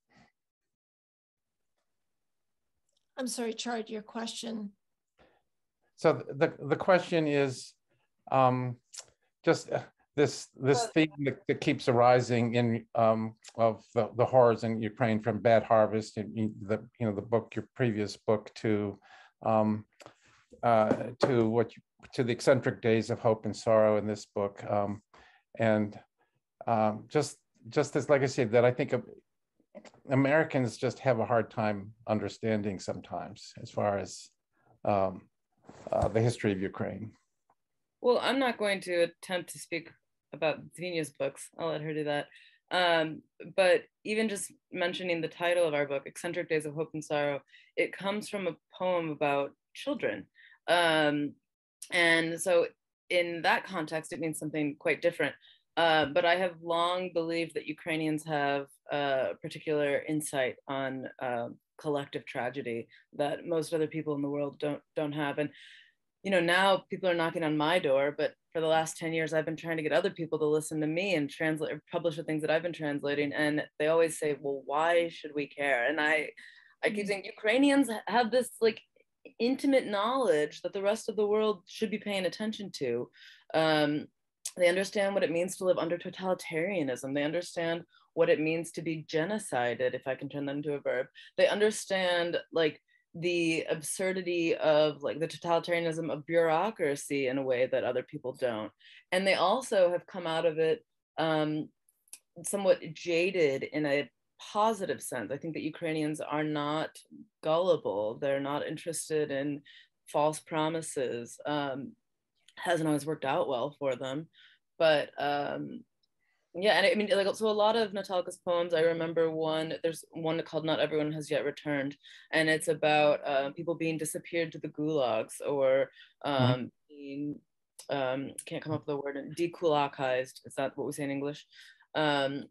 I'm sorry, Chard, your question. So the question is just this theme that keeps arising in of the horrors in Ukraine, from Bad Harvest, and the book, your previous book, to the Eccentric Days of Hope and Sorrow in this book, and just this legacy that I think Americans just have a hard time understanding sometimes, as far as the history of Ukraine. Well, I'm not going to attempt to speak about Dzvinia's books. I'll let her do that. But even just mentioning the title of our book, Eccentric Days of Hope and Sorrow, it comes from a poem about children. And so in that context, it means something quite different. But I have long believed that Ukrainians have a particular insight on collective tragedy that most other people in the world don't have. And now people are knocking on my door, but for the last 10 years, I've been trying to get other people to listen to me and translate or publish the things that I've been translating. And they always say, well, why should we care? And I keep saying Ukrainians have this like intimate knowledge that the rest of the world should be paying attention to. They understand what it means to live under totalitarianism. They understand what it means to be genocided, if I can turn that into a verb. They understand like the absurdity of like the totalitarianism of bureaucracy in a way that other people don't. And they also have come out of it somewhat jaded in a positive sense. I think that Ukrainians are not gullible. They're not interested in false promises. Hasn't always worked out well for them, but yeah, and I mean, like, so a lot of Natalka's poems, I remember there's one called Not Everyone Has Yet Returned, and it's about people being disappeared to the gulags, or being, can't come up with the word, dekulakized, is that what we say in English? And,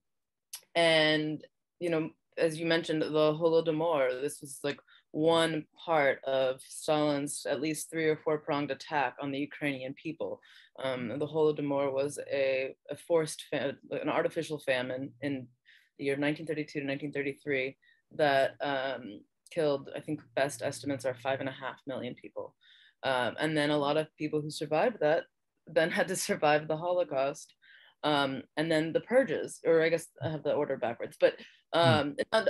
as you mentioned, the Holodomor, this was like one part of Stalin's at least 3 or 4 pronged attack on the Ukrainian people. The Holodomor was an artificial famine in the year 1932 to 1933 that killed, I think best estimates are 5.5 million people. And then a lot of people who survived that then had to survive the Holocaust. And then the purges, or I guess I have the order backwards, but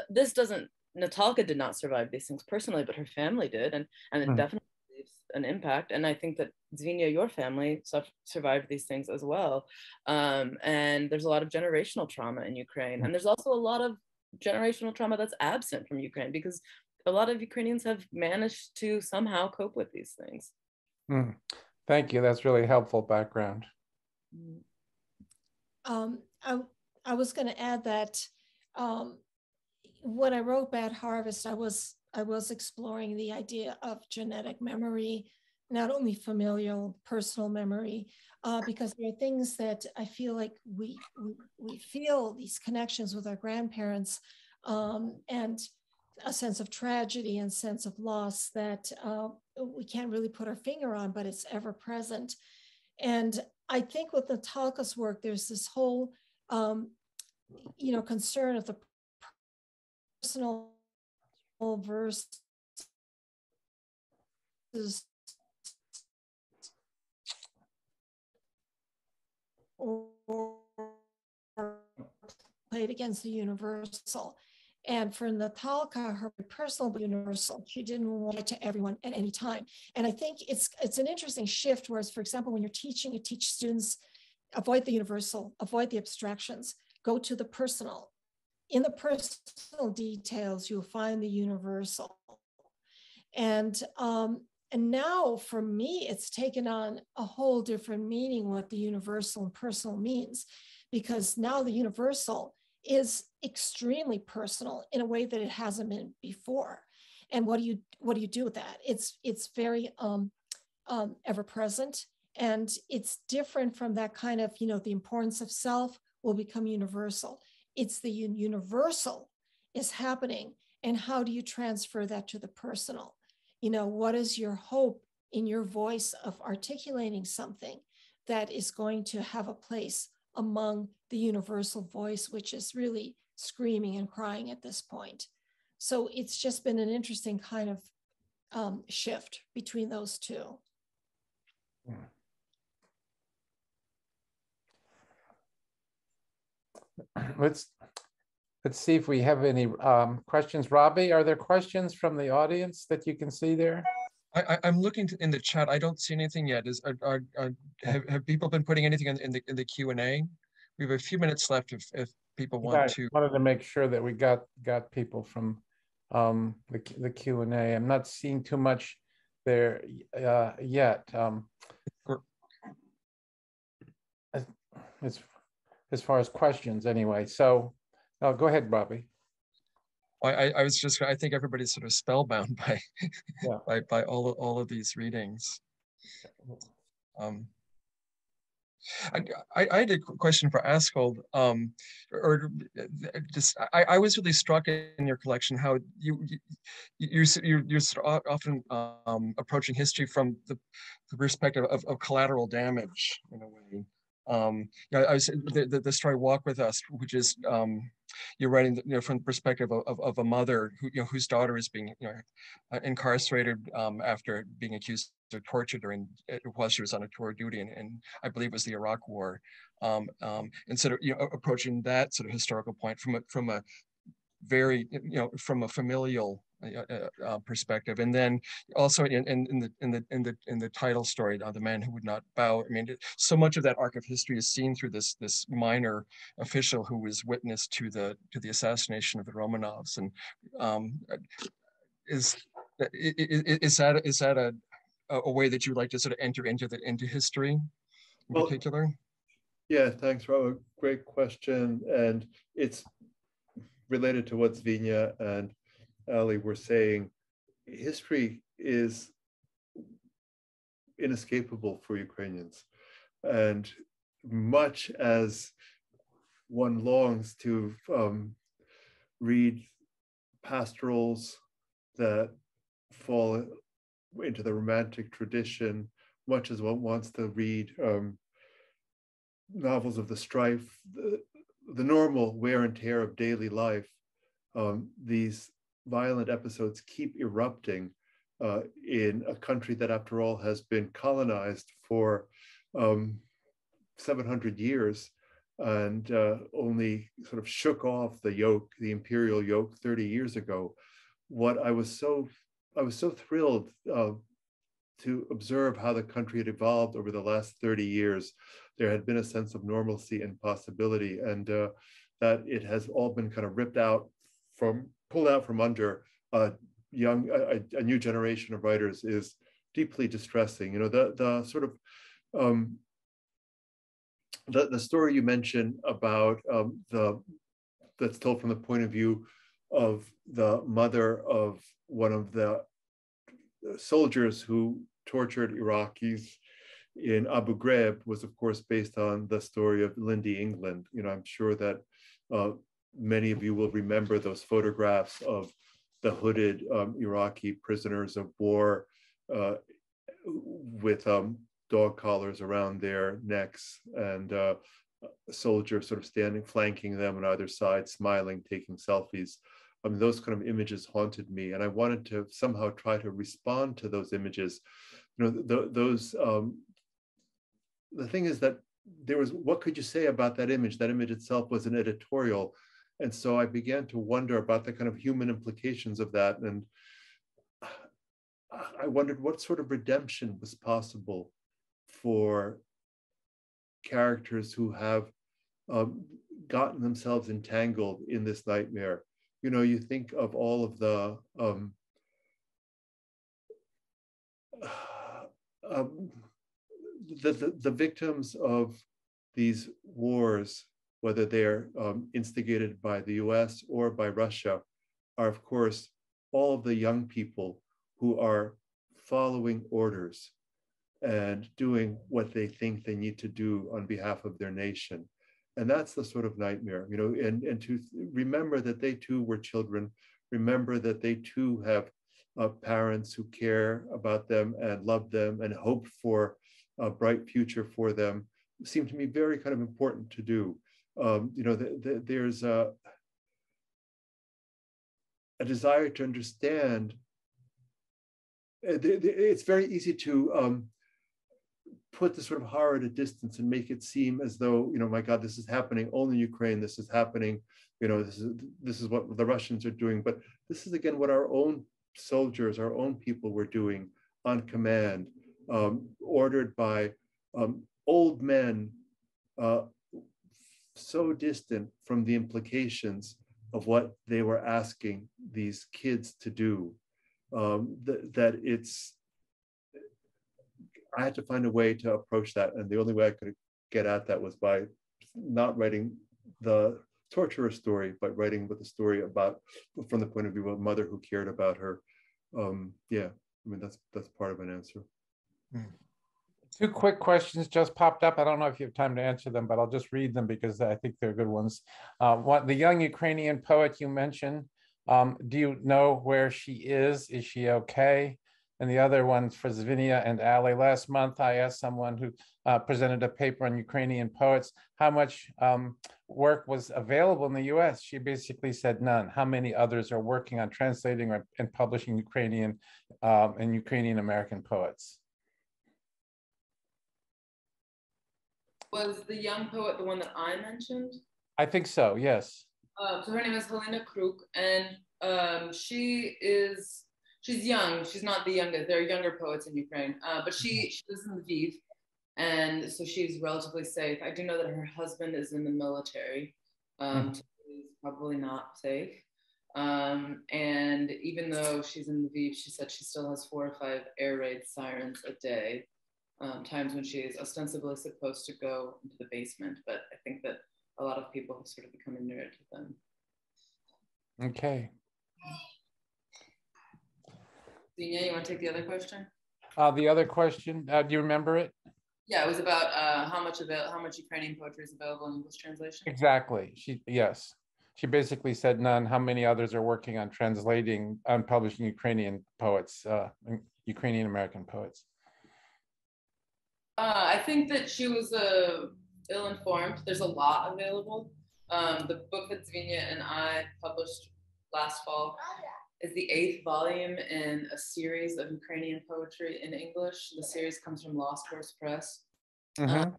this doesn't Natalka did not survive these things personally, but her family did, and it definitely leaves an impact. And I think that Dzvinia, your family survived these things as well. And there's a lot of generational trauma in Ukraine, and there's also a lot of generational trauma that's absent from Ukraine, because a lot of Ukrainians have managed to somehow cope with these things. Thank you. That's really helpful background. I was going to add that when I wrote Bad Harvest, I was exploring the idea of genetic memory, not only familial, personal memory, because there are things that I feel like we feel these connections with our grandparents, and a sense of tragedy and sense of loss that we can't really put our finger on, but it's ever present. And I think with Natalka's work, there's this whole, concern of the personal versus or played against the universal. And for Natalka, her personal universal, she didn't want it to everyone at any time. And I think it's an interesting shift, whereas, for example, when you're teaching, you teach students, avoid the universal, avoid the abstractions, go to the personal. In the personal details, you'll find the universal. And now for me, it's taken on a whole different meaning what the universal and personal means, because now the universal is extremely personal in a way that it hasn't been before. And what do you do with that? It's very ever present, and it's different from that kind of, the importance of self will become universal. It's the universal is happening, and how do you transfer that to the personal? What is your hope in your voice of articulating something that is going to have a place among the universal voice, which is really screaming and crying at this point. So it's just been an interesting kind of shift between those two. Let's see if we have any questions. Robbie, are there questions from the audience that you can see there? I'm looking in the chat. I don't see anything yet. Have people been putting anything in the Q&A? We have a few minutes left if people want to. I wanted to make sure that we got people from the Q&A. I'm not seeing too much there yet. As far as questions, anyway. So, go ahead, Robbie. I think everybody's sort of spellbound by all of these readings. I had a question for Askold, I was really struck in your collection how you're sort of often approaching history from the perspective of collateral damage in a way. I was the story Walk With Us, which is you're writing from the perspective of a mother whose daughter is being incarcerated after being accused of torture while she was on a tour of duty, and I believe it was the Iraq War. Instead of approaching that sort of historical point from a very from a familial perspective, and then also in the title story, The Man Who Would Not Bow. I mean, so much of that arc of history is seen through this minor official who was witness to the assassination of the Romanovs, and is that a way that you'd like to sort of enter into history in particular? Yeah, thanks, Rob. Great question, and it's related to what Dzvinia and Ali were saying. History is inescapable for Ukrainians, and much as one longs to read pastorals that fall into the romantic tradition, much as one wants to read novels of the strife, the normal wear and tear of daily life, these violent episodes keep erupting in a country that, after all, has been colonized for 700 years and only sort of shook off the yoke, the imperial yoke 30 years ago. What I was so thrilled to observe how the country had evolved over the last 30 years. There had been a sense of normalcy and possibility, and that it has all been kind of pulled out from under a new generation of writers is deeply distressing. You know, the sort of the story you mentioned about that's told from the point of view of the mother of one of the soldiers who tortured Iraqis in Abu Ghraib was, of course, based on the story of Lindy England. You know, I'm sure that many of you will remember those photographs of the hooded Iraqi prisoners of war with dog collars around their necks, and a soldier sort of flanking them on either side, smiling, taking selfies. I mean, those kind of images haunted me, and I wanted to somehow try to respond to those images. You know, the thing is that what could you say about that image? That image itself was an editorial. And so I began to wonder about the kind of human implications of that. And I wondered what sort of redemption was possible for characters who have gotten themselves entangled in this nightmare. You know, you think of all of the victims of these wars, whether they're instigated by the US or by Russia, are of course all of the young people who are following orders and doing what they think they need to do on behalf of their nation. And that's the sort of nightmare, you know, and to remember that they too were children, remember that they too have parents who care about them and love them and hope for a bright future for them, seemed to me very kind of important to do. You know, there's a desire to understand. It's very easy to put the sort of horror at a distance and make it seem as though, you know, my God, this is happening only in Ukraine. This is happening, you know, this is what the Russians are doing. But this is again what our own soldiers, our own people were doing on command, ordered by old men so distant from the implications of what they were asking these kids to do, that it's, I had to find a way to approach that. And the only way I could get at that was by not writing the torturer story, but writing with a story about, from the point of view of a mother who cared about her. Yeah, I mean, that's part of an answer. Two quick questions just popped up. I don't know if you have time to answer them, but I'll just read them because I think they're good ones. The young Ukrainian poet you mentioned, do you know where she is? Is she okay? And the other one's for Dzvinia and Ali. Last month, I asked someone who presented a paper on Ukrainian poets how much work was available in the US. She basically said none. How many others are working on translating and publishing Ukrainian and Ukrainian-American poets? Was the young poet the one that I mentioned? I think so, yes. So her name is Helena Crook, and she's young. She's not the youngest. There are younger poets in Ukraine, but she lives in Lviv, and so she's relatively safe. I do know that her husband is in the military, so he's probably not safe. And even though she's in Lviv, she said she still has 4 or 5 air raid sirens a day. Times when she is ostensibly supposed to go into the basement, but I think that a lot of people have sort of become inured to them. Okay. Dzvinia, you want to take the other question? The other question, do you remember it? Yeah, it was about how much Ukrainian poetry is available in English translation. Exactly. Yes. She basically said none. How many others are working on translating, on publishing Ukrainian poets, Ukrainian-American poets? I think that she was ill-informed. There's a lot available. The book that Dzvinia and I published last fall is the 8th volume in a series of Ukrainian poetry in English. The series comes from Lost Horse Press. And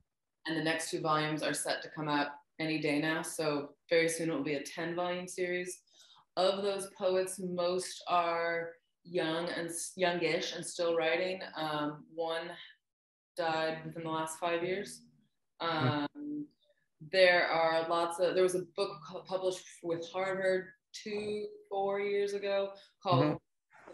the next 2 volumes are set to come out any day now. So very soon it will be a 10-volume series. Of those poets, most are youngish and still writing. One died within the last 5 years. There was a book published with Harvard 2-4 years ago called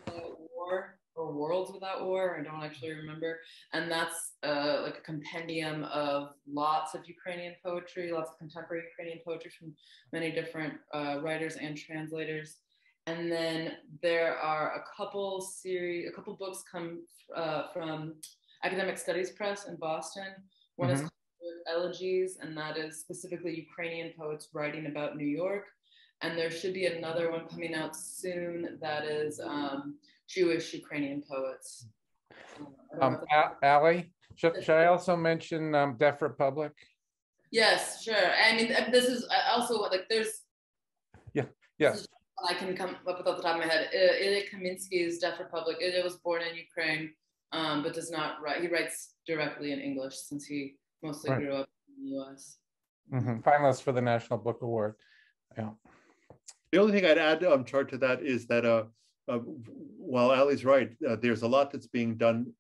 Without War, or Worlds Without War, I don't actually remember. And that's like a compendium of lots of Ukrainian poetry, lots of contemporary Ukrainian poetry from many different writers and translators. And then there are a couple books come from Academic Studies Press in Boston. One is called Elegies, and that is specifically Ukrainian poets writing about New York. And there should be another one coming out soon that is Jewish Ukrainian poets. Ali, should I also mention Deaf Republic? Yes, sure. I mean, this is also like there's. Yeah. I can come up with off the top of my head. Ilya Kaminsky's Deaf Republic. Ilya was born in Ukraine, but does not write. He writes directly in English since he mostly grew up in the U.S. Finalist for the National Book Award. Yeah. The only thing I'd add, Chart, to that is that while Ali's right, there's a lot that's being done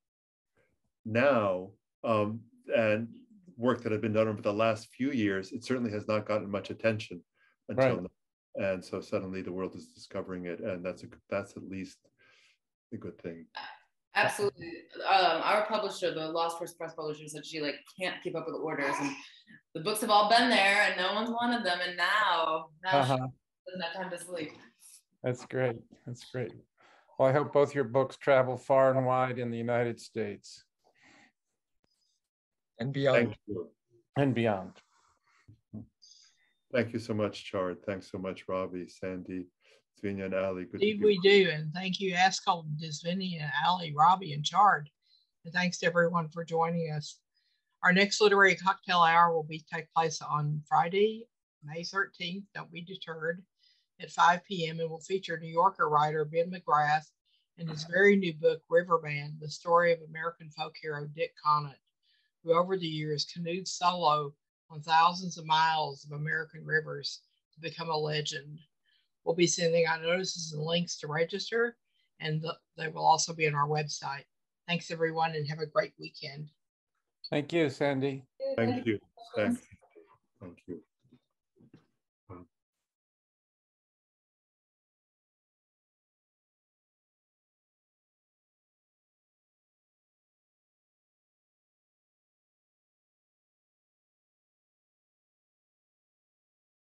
now, and work that had been done over the last few years. It certainly has not gotten much attention until now. And so suddenly the world is discovering it, and that's at least a good thing. Absolutely. Our publisher, the Lost First Press publisher, said she can't keep up with the orders, and the books have all been there, and no one's wanted them, and now she doesn't have time to sleep. That's great. That's great. Well, I hope both your books travel far and wide in the United States and beyond. Thank you. And beyond. Thank you so much, Chart. Thanks so much, Robbie, Sandy, Dzvinia, and Ali. Indeed, we do. And thank you, Askold, Dzvinia, Ali, Robbie, and Chart. And thanks to everyone for joining us. Our next literary cocktail hour will take place on Friday, May 13th. Don't be deterred, at 5 p.m. and will feature New Yorker writer Ben McGrath and his very new book, Riverband, the story of American folk hero Dick Conant, who over the years canoed solo on thousands of miles of American rivers to become a legend. We'll be sending out notices and links to register, and they will also be on our website. Thanks, everyone, and have a great weekend. Thank you, Sandy. Thank you. Thank you.